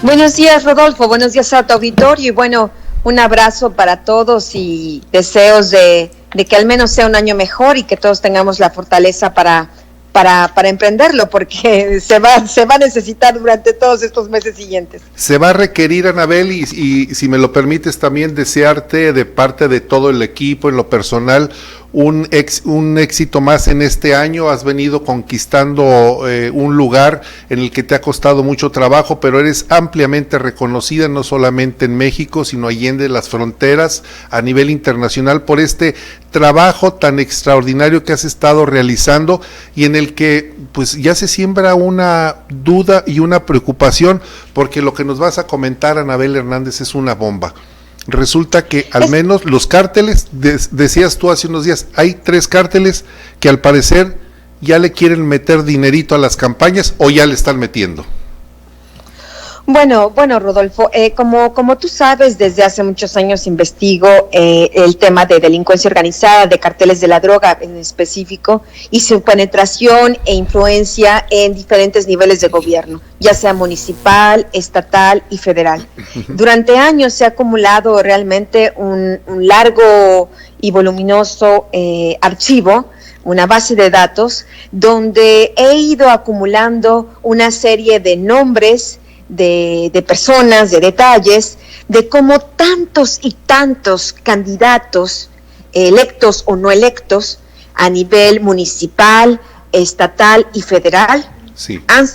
Buenos días, Rodolfo, buenos días a tu auditorio y bueno, un abrazo para todos y deseos de que al menos sea un año mejor y que todos tengamos la fortaleza para emprenderlo, porque se va a necesitar durante todos estos meses siguientes. Se va a requerir, Anabel, y si me lo permites también desearte de parte de todo el equipo, en lo personal, un éxito más en este año. Has venido conquistando un lugar en el que te ha costado mucho trabajo, pero eres ampliamente reconocida no solamente en México, sino allende las fronteras a nivel internacional por este trabajo tan extraordinario que has estado realizando y en el que pues ya se siembra una duda y una preocupación, porque lo que nos vas a comentar, Anabel Hernández, es una bomba. Resulta que al menos los cárteles, decías tú hace unos días, hay 3 cárteles que al parecer ya le quieren meter dinerito a las campañas o ya le están metiendo. Bueno, Rodolfo, como tú sabes, desde hace muchos años investigo el tema de delincuencia organizada, de carteles de la droga en específico, y su penetración e influencia en diferentes niveles de gobierno, ya sea municipal, estatal y federal. Durante años se ha acumulado realmente un largo y voluminoso archivo, una base de datos, donde he ido acumulando una serie de nombres, de personas, de detalles, de cómo tantos y tantos candidatos, electos o no electos, a nivel municipal, estatal y federal, sí, han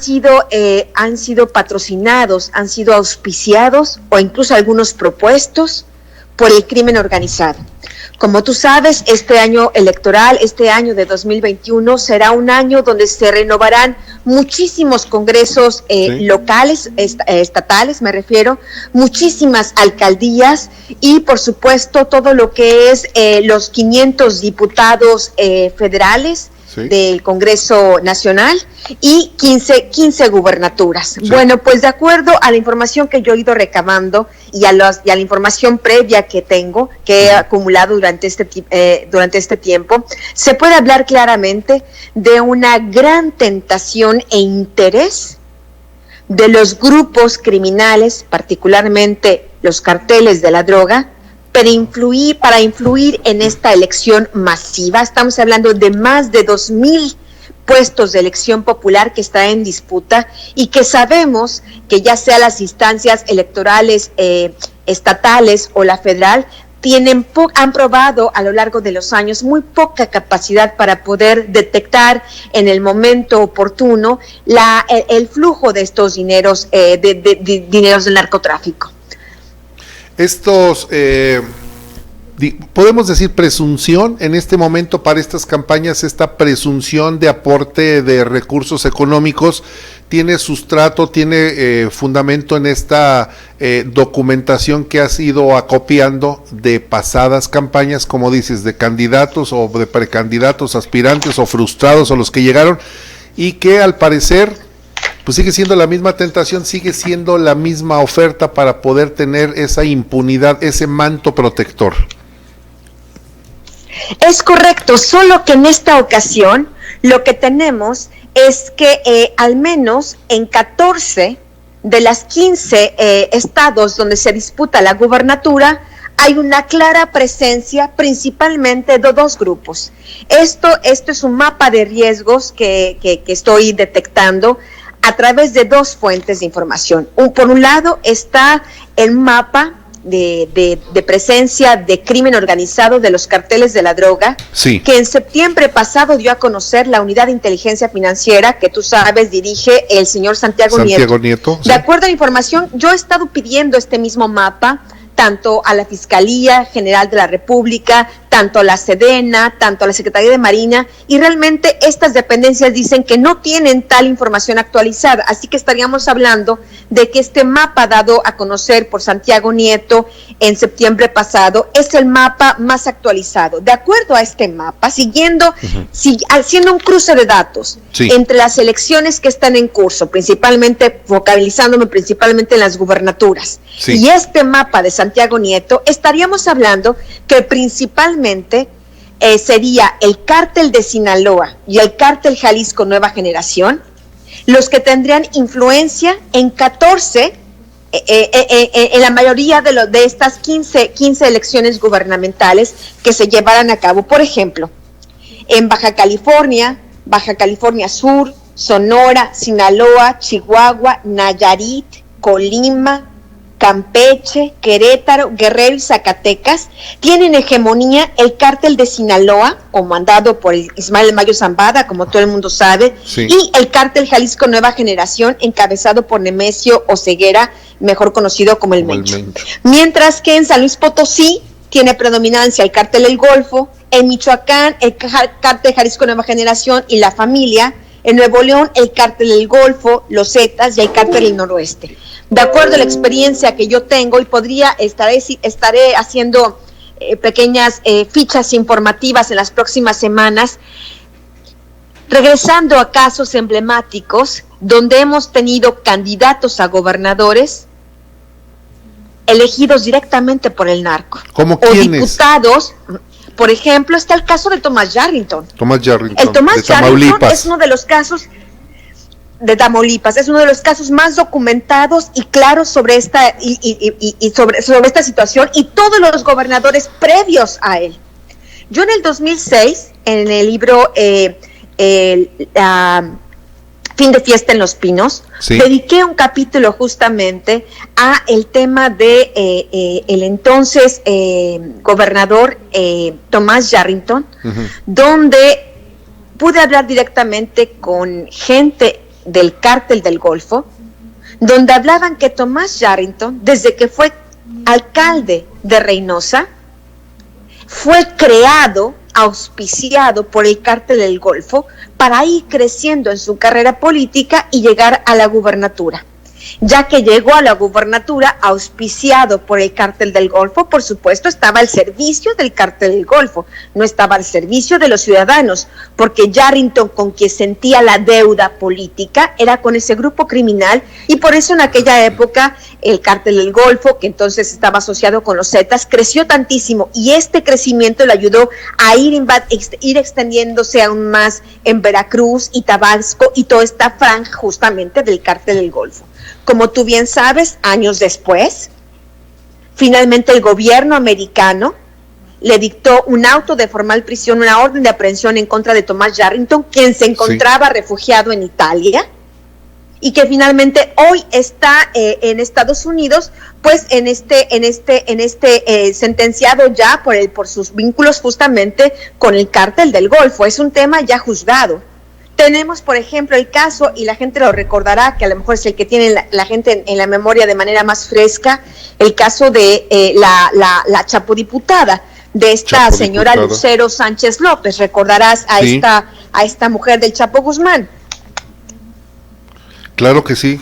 sido patrocinados, han sido auspiciados o incluso algunos propuestos por el crimen organizado. Como tú sabes, este año electoral, este año de 2021, será un año donde se renovarán muchísimos congresos locales, estatales me refiero, muchísimas alcaldías y por supuesto todo lo que es los 500 diputados federales, sí, del Congreso Nacional y 15 gubernaturas. Sí. Bueno, pues de acuerdo a la información que yo he ido recabando y a la información previa que tengo, que he acumulado durante este tiempo, se puede hablar claramente de una gran tentación e interés de los grupos criminales, particularmente los carteles de la droga, para influir en esta elección masiva. Estamos hablando de más de 2,000 puestos de elección popular que está en disputa y que sabemos que ya sea las instancias electorales estatales o la federal han probado a lo largo de los años muy poca capacidad para poder detectar en el momento oportuno el flujo de estos dineros, dineros del narcotráfico. Estos, podemos decir presunción en este momento para estas campañas, esta presunción de aporte de recursos económicos, ¿tiene sustrato, tiene fundamento en esta documentación que has ido acopiando de pasadas campañas, como dices, de candidatos o de precandidatos, aspirantes o frustrados o los que llegaron y que al parecer pues sigue siendo la misma tentación, sigue siendo la misma oferta para poder tener esa impunidad, ese manto protector? Es correcto, solo que en esta ocasión lo que tenemos es que al menos en 14 de las 15 estados donde se disputa la gubernatura hay una clara presencia principalmente de 2 grupos. Esto es un mapa de riesgos que estoy detectando a través de 2 fuentes de información. Por un lado está el mapa de presencia de crimen organizado de los carteles de la droga, sí, que en septiembre pasado dio a conocer la Unidad de Inteligencia Financiera, que tú sabes dirige el señor Santiago Nieto. Sí. De acuerdo a la información, yo he estado pidiendo este mismo mapa tanto a la Fiscalía General de la República, tanto a la Sedena, tanto a la Secretaría de Marina, y realmente estas dependencias dicen que no tienen tal información actualizada, así que estaríamos hablando de que este mapa dado a conocer por Santiago Nieto en septiembre pasado es el mapa más actualizado. De acuerdo a este mapa, haciendo un cruce de datos, sí, entre las elecciones que están en curso, focalizándome principalmente en las gubernaturas, sí, y este mapa de Santiago Nieto, estaríamos hablando que principalmente sería el cártel de Sinaloa y el cártel Jalisco Nueva Generación los que tendrían influencia en 14 en la mayoría de estas 15 elecciones gubernamentales que se llevaran a cabo. Por ejemplo, en Baja California Sur, Sonora, Sinaloa, Chihuahua, Nayarit, Colima, Campeche, Querétaro, Guerrero y Zacatecas, tienen hegemonía el cártel de Sinaloa, comandado por Ismael Mayo Zambada, como todo el mundo sabe, sí, y el cártel Jalisco Nueva Generación, encabezado por Nemesio Oseguera, mejor conocido como el Mencho. Mientras que en San Luis Potosí tiene predominancia el cártel El Golfo, en Michoacán el cártel Jalisco Nueva Generación y La Familia, en Nuevo León el cártel El Golfo, los Zetas y el cártel El Noroeste. De acuerdo a la experiencia que yo tengo, y estaré haciendo pequeñas fichas informativas en las próximas semanas, regresando a casos emblemáticos donde hemos tenido candidatos a gobernadores elegidos directamente por el narco. ¿Cómo quiénes? O diputados. Por ejemplo, está el caso de Tomás Yarrington. El Tomás Yarrington es uno de los casos de Tamaulipas, es uno de los casos más documentados y claros sobre esta sobre esta situación, y todos los gobernadores previos a él. Yo en el 2006, en el libro Fin de Fiesta en Los Pinos, sí, dediqué un capítulo justamente a el tema de el entonces gobernador Tomás Yarrington, donde pude hablar directamente con gente del cártel del Golfo, donde hablaban que Tomás Yarrington, desde que fue alcalde de Reynosa, fue creado, auspiciado por el cártel del Golfo para ir creciendo en su carrera política y llegar a la gubernatura. Ya que llegó a la gubernatura auspiciado por el cártel del Golfo, por supuesto estaba al servicio del cártel del Golfo, no estaba al servicio de los ciudadanos, porque Yarrington, con quien sentía la deuda política, era con ese grupo criminal, y por eso en aquella época el cártel del Golfo, que entonces estaba asociado con los Zetas, creció tantísimo, y este crecimiento le ayudó a ir extendiéndose aún más en Veracruz y Tabasco y toda esta franja justamente del cártel del Golfo. Como tú bien sabes, años después, finalmente el gobierno americano le dictó un auto de formal prisión, una orden de aprehensión en contra de Tomás Yarrington, quien se encontraba refugiado en Italia, y que finalmente hoy está en Estados Unidos, pues sentenciado ya por sus vínculos justamente con el cártel del Golfo. Es un tema ya juzgado. Tenemos, por ejemplo, el caso, y la gente lo recordará, que a lo mejor es el que tiene la gente en la memoria de manera más fresca, el caso de la chapodiputada, de esta señora Lucero Sánchez López. Recordarás a esta mujer del Chapo Guzmán. Claro que sí.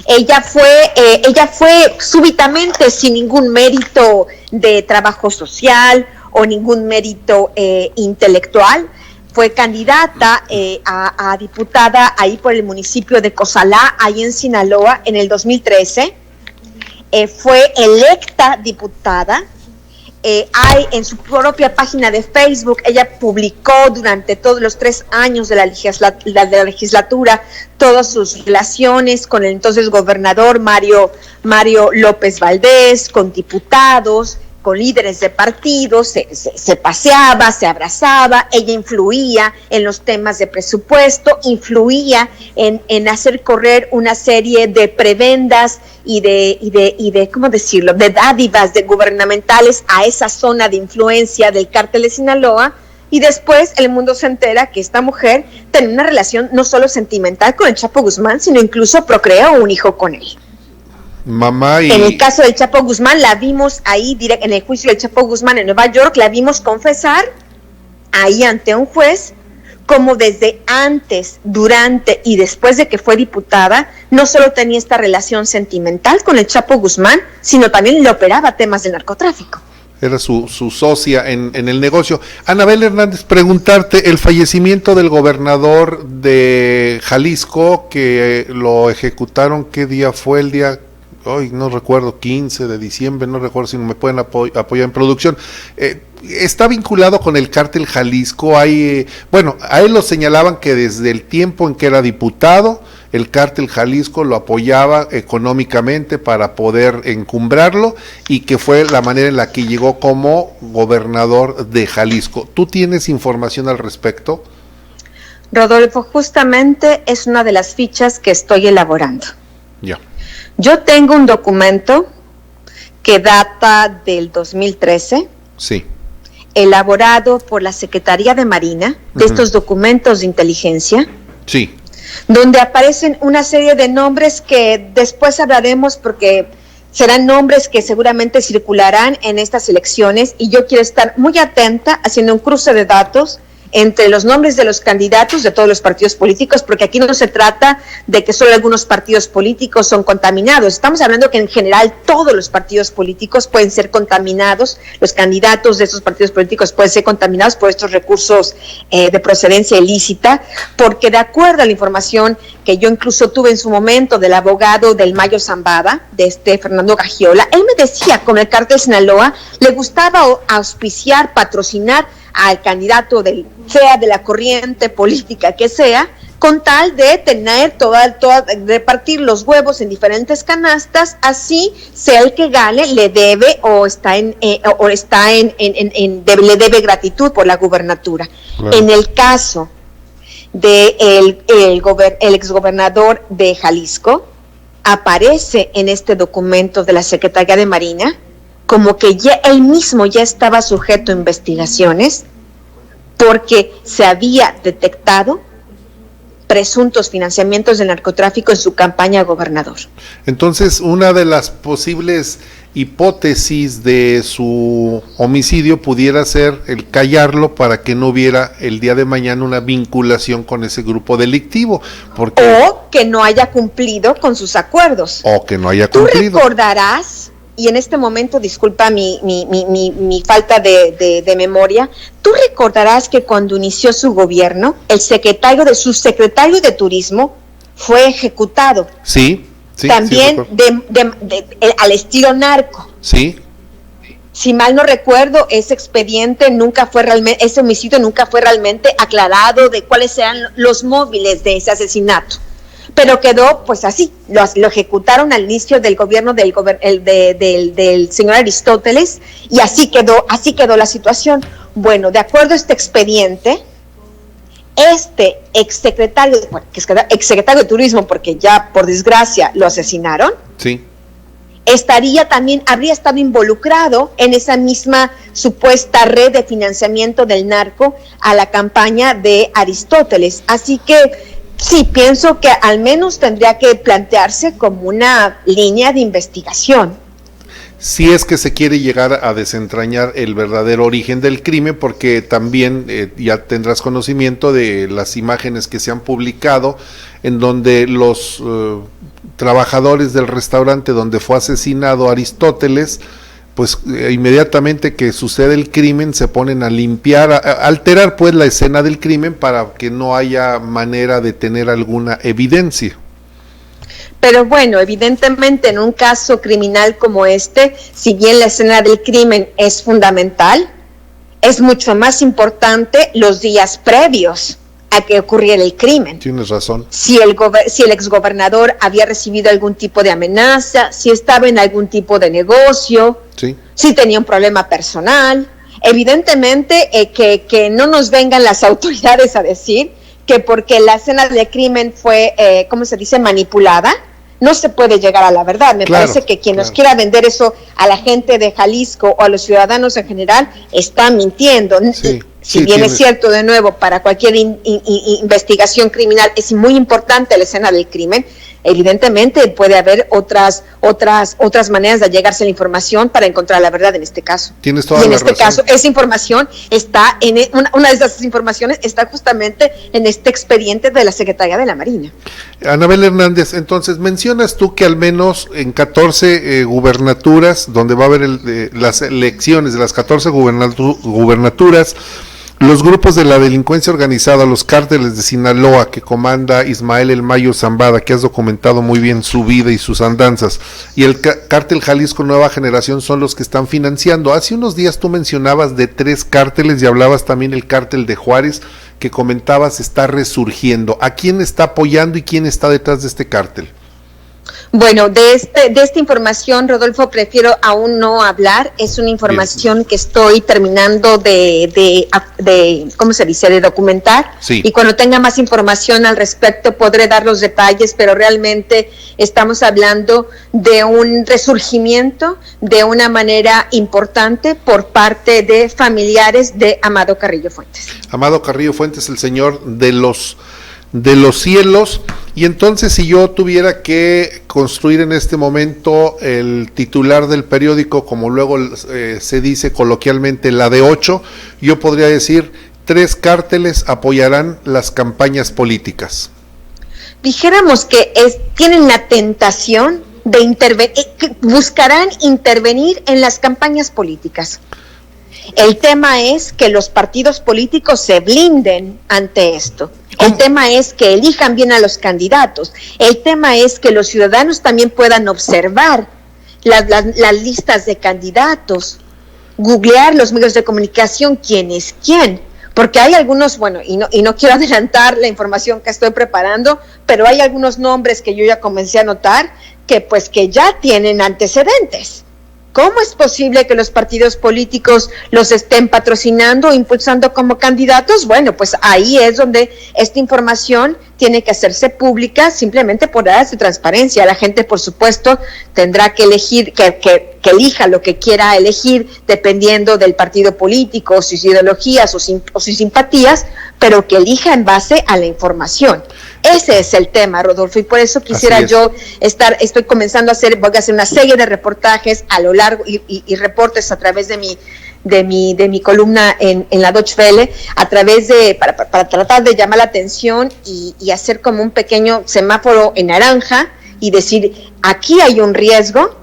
Ella fue súbitamente, sin ningún mérito de trabajo social o ningún mérito intelectual, fue candidata a diputada ahí por el municipio de Cozalá, ahí en Sinaloa, en el 2013. Fue electa diputada. Hay en su propia página de Facebook, ella publicó durante todos los 3 años de la legislatura todas sus relaciones con el entonces gobernador Mario López Valdés, con diputados, con líderes de partidos, se paseaba, se abrazaba, ella influía en los temas de presupuesto, influía en hacer correr una serie de prebendas y de ¿cómo decirlo?, de dádivas gubernamentales a esa zona de influencia del cártel de Sinaloa, y después el mundo se entera que esta mujer tenía una relación no solo sentimental con el Chapo Guzmán, sino incluso procreó un hijo con él. En el caso del Chapo Guzmán, la vimos ahí en el juicio del Chapo Guzmán en Nueva York, la vimos confesar ahí ante un juez como desde antes, durante y después de que fue diputada, no solo tenía esta relación sentimental con el Chapo Guzmán, sino también le operaba temas del narcotráfico. Era su socia en el negocio. Anabel Hernández, preguntarte, el fallecimiento del gobernador de Jalisco, que lo ejecutaron, ¿qué día fue? El día hoy no recuerdo, 15 de diciembre, no recuerdo si me pueden apoyar en producción. Está vinculado con el cártel Jalisco. Hay, bueno, a él lo señalaban que desde el tiempo en que era diputado, el cártel Jalisco lo apoyaba económicamente para poder encumbrarlo, y que fue la manera en la que llegó como gobernador de Jalisco. ¿Tú tienes información al respecto? Rodolfo, justamente es una de las fichas que estoy elaborando. Ya. Yo tengo un documento que data del 2013. Sí. Elaborado por la Secretaría de Marina, de estos documentos de inteligencia. Sí. Donde aparecen una serie de nombres que después hablaremos, porque serán nombres que seguramente circularán en estas elecciones, y yo quiero estar muy atenta haciendo un cruce de datos entre los nombres de los candidatos de todos los partidos políticos, porque aquí no se trata de que solo algunos partidos políticos son contaminados. Estamos hablando que en general todos los partidos políticos pueden ser contaminados, los candidatos de esos partidos políticos pueden ser contaminados por estos recursos de procedencia ilícita, porque de acuerdo a la información que yo incluso tuve en su momento del abogado del Mayo Zambada, de Fernando Gagiola, él me decía, con el cártel Sinaloa, le gustaba auspiciar, patrocinar al candidato sea de la corriente política que sea, con tal de tener repartir los huevos en diferentes canastas, así sea el que gane, le debe le debe gratitud por la gubernatura. Claro. En el caso de el exgobernador de Jalisco, aparece en este documento de la Secretaría de Marina como que ya él mismo ya estaba sujeto a investigaciones porque se había detectado presuntos financiamientos de narcotráfico en su campaña a gobernador. Entonces, una de las posibles hipótesis de su homicidio pudiera ser el callarlo para que no hubiera el día de mañana una vinculación con ese grupo delictivo. O que no haya cumplido con sus acuerdos. O que no haya cumplido. Tú recordarás, y en este momento, disculpa mi falta de memoria, tú recordarás que cuando inició su gobierno, su secretario de Turismo fue ejecutado. Sí. También al estilo narco. Sí. Si mal no recuerdo, ese homicidio nunca fue realmente aclarado de cuáles eran los móviles de ese asesinato. Pero quedó pues así, lo ejecutaron al inicio del gobierno del señor Aristóteles, y así quedó la situación. Bueno, de acuerdo a este expediente, este exsecretario de Turismo, porque ya por desgracia lo asesinaron, sí, habría estado involucrado en esa misma supuesta red de financiamiento del narco a la campaña de Aristóteles. Así que sí, pienso que al menos tendría que plantearse como una línea de investigación. Si es que se quiere llegar a desentrañar el verdadero origen del crimen, porque también ya tendrás conocimiento de las imágenes que se han publicado en donde los trabajadores del restaurante donde fue asesinado Aristóteles, pues inmediatamente que sucede el crimen se ponen a limpiar, a alterar pues la escena del crimen para que no haya manera de tener alguna evidencia. Pero bueno, evidentemente en un caso criminal como este, si bien la escena del crimen es fundamental, es mucho más importante los días previos a que ocurriera el crimen. Tienes razón. Si el exgobernador había recibido algún tipo de amenaza, si estaba en algún tipo de negocio, sí, si tenía un problema personal. Evidentemente que no nos vengan las autoridades a decir que porque la escena del crimen fue, ¿cómo se dice?, manipulada, no se puede llegar a la verdad. Me parece que quien nos quiera vender eso a la gente de Jalisco o a los ciudadanos en general está mintiendo. Sí, si bien es cierto, de nuevo, para cualquier investigación criminal es muy importante la escena del crimen, evidentemente puede haber otras maneras de llegarse a la información para encontrar la verdad en este caso. Tienes toda la razón. Y en este caso, esa información está una de esas informaciones está justamente en este expediente de la Secretaría de la Marina. Anabel Hernández, entonces mencionas tú que al menos en 14 gubernaturas, donde va a haber las elecciones de las 14 gubernaturas, Los grupos de la delincuencia organizada, los cárteles de Sinaloa que comanda Ismael El Mayo Zambada, que has documentado muy bien su vida y sus andanzas, y el cártel Jalisco Nueva Generación son los que están financiando. Hace unos días tú mencionabas de 3 cárteles y hablabas también del cártel de Juárez, que comentabas está resurgiendo. ¿A quién está apoyando y quién está detrás de este cártel? Bueno, de esta información, Rodolfo, prefiero aún no hablar. Es una información bien, que estoy terminando de ¿cómo se dice?, de documentar. Sí. Y cuando tenga más información al respecto podré dar los detalles, pero realmente estamos hablando de un resurgimiento de una manera importante por parte de familiares de Amado Carrillo Fuentes. Amado Carrillo Fuentes, el señor de los cielos. Y entonces, si yo tuviera que construir en este momento el titular del periódico, como luego se dice coloquialmente, la de 8, yo podría decir 3 cárteles apoyarán las campañas políticas. Dijéramos que tienen la tentación de buscarán intervenir en las campañas políticas. El tema es que los partidos políticos se blinden ante esto. El tema es que elijan bien a los candidatos. El tema es que los ciudadanos también puedan observar las listas de candidatos, googlear los medios de comunicación, quién es quién. Porque hay algunos, bueno, y no quiero adelantar la información que estoy preparando, pero hay algunos nombres que yo ya comencé a notar que ya tienen antecedentes. ¿Cómo es posible que los partidos políticos los estén patrocinando o impulsando como candidatos? Bueno, pues ahí es donde esta información tiene que hacerse pública simplemente por áreas de transparencia. La gente, por supuesto, tendrá que elegir, que elija lo que quiera elegir dependiendo del partido político, sus ideologías o sus simpatías, pero que elija en base a la información. Ese es el tema, Rodolfo, y por eso quisiera yo estoy comenzando voy a hacer una serie de reportajes a lo largo y reportes a través de mi columna en la Deutsche Welle, para tratar de llamar la atención y hacer como un pequeño semáforo en naranja y decir, aquí hay un riesgo,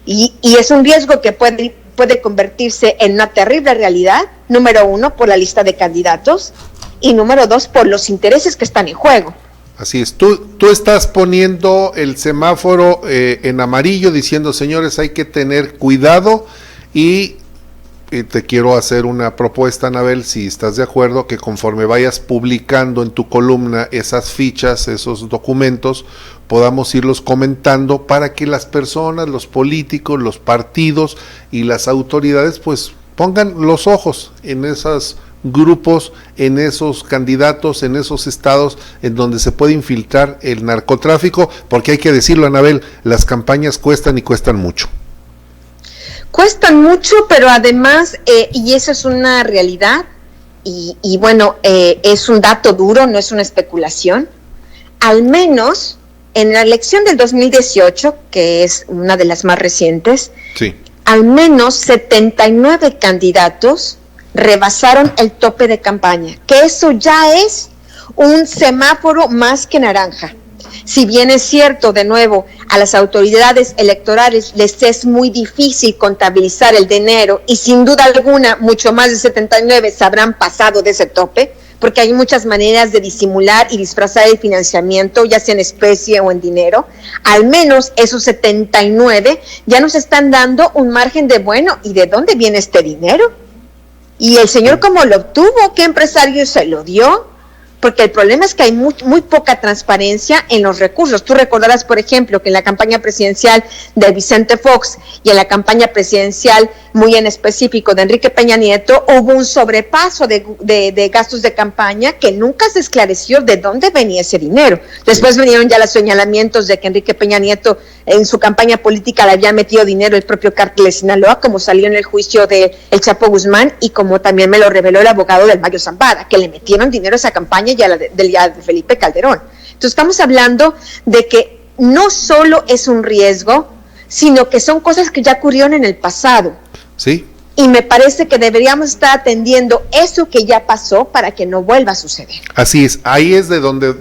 y es un riesgo que puede convertirse en una terrible realidad, número 1, por la lista de candidatos, y número 2, por los intereses que están en juego. Así es, tú estás poniendo el semáforo en amarillo, diciendo, señores, hay que tener cuidado, y te quiero hacer una propuesta, Anabel, si estás de acuerdo, que conforme vayas publicando en tu columna esas fichas, esos documentos, podamos irlos comentando para que las personas, los políticos, los partidos y las autoridades pues pongan los ojos en esos grupos, en esos candidatos, en esos estados en donde se puede infiltrar el narcotráfico, porque hay que decirlo, Anabel, las campañas cuestan y cuestan mucho. Cuestan mucho, pero además, y eso es una realidad, y bueno, es un dato duro, no es una especulación, al menos en la elección del 2018, que es una de las más recientes, sí, al menos 79 candidatos rebasaron el tope de campaña, que eso ya es un semáforo más que naranja. Si bien es cierto, de nuevo, a las autoridades electorales les es muy difícil contabilizar el dinero, y sin duda alguna mucho más de 79 se habrán pasado de ese tope, porque hay muchas maneras de disimular y disfrazar el financiamiento, ya sea en especie o en dinero. Al menos esos 79 ya nos están dando un margen de, bueno, ¿y de dónde viene este dinero? Y el señor, ¿cómo lo obtuvo? ¿Qué empresario se lo dio? Porque el problema es que hay muy poca transparencia en los recursos. Tú recordarás, por ejemplo, que en la campaña presidencial de Vicente Fox y en la campaña presidencial muy en específico de Enrique Peña Nieto, hubo un sobrepaso de gastos de campaña que nunca se esclareció de dónde venía ese dinero. Después vinieron ya los señalamientos de que Enrique Peña Nieto en su campaña política le había metido dinero el propio cártel de Sinaloa, como salió en el juicio de El Chapo Guzmán y como también me lo reveló el abogado del Mayo Zambada, que le metieron dinero a esa campaña y a la de Felipe Calderón. Entonces estamos hablando de que no solo es un riesgo, sino que son cosas que ya ocurrieron en el pasado. Sí. y me parece que deberíamos estar atendiendo eso que ya pasó para que no vuelva a suceder. Así es, ahí es de donde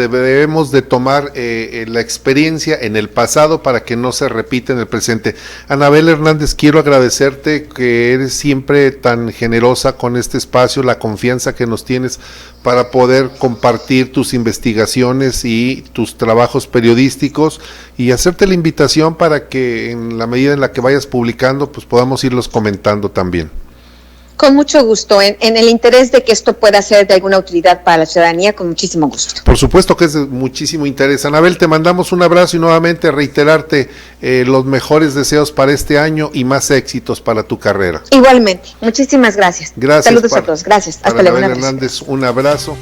debemos de tomar la experiencia en el pasado para que no se repita en el presente. Anabel Hernández, quiero agradecerte que eres siempre tan generosa con este espacio, la confianza que nos tienes para poder compartir tus investigaciones y tus trabajos periodísticos, y hacerte la invitación para que en la medida en la que vayas publicando, pues podamos irlos comentando también. Con mucho gusto, en el interés de que esto pueda ser de alguna utilidad para la ciudadanía, con muchísimo gusto. Por supuesto que es de muchísimo interés. Anabel, te mandamos un abrazo y nuevamente reiterarte los mejores deseos para este año y más éxitos para tu carrera. Igualmente, muchísimas gracias. Gracias. Saludos a todos, gracias. Hasta luego. Anabel Hernández, un abrazo.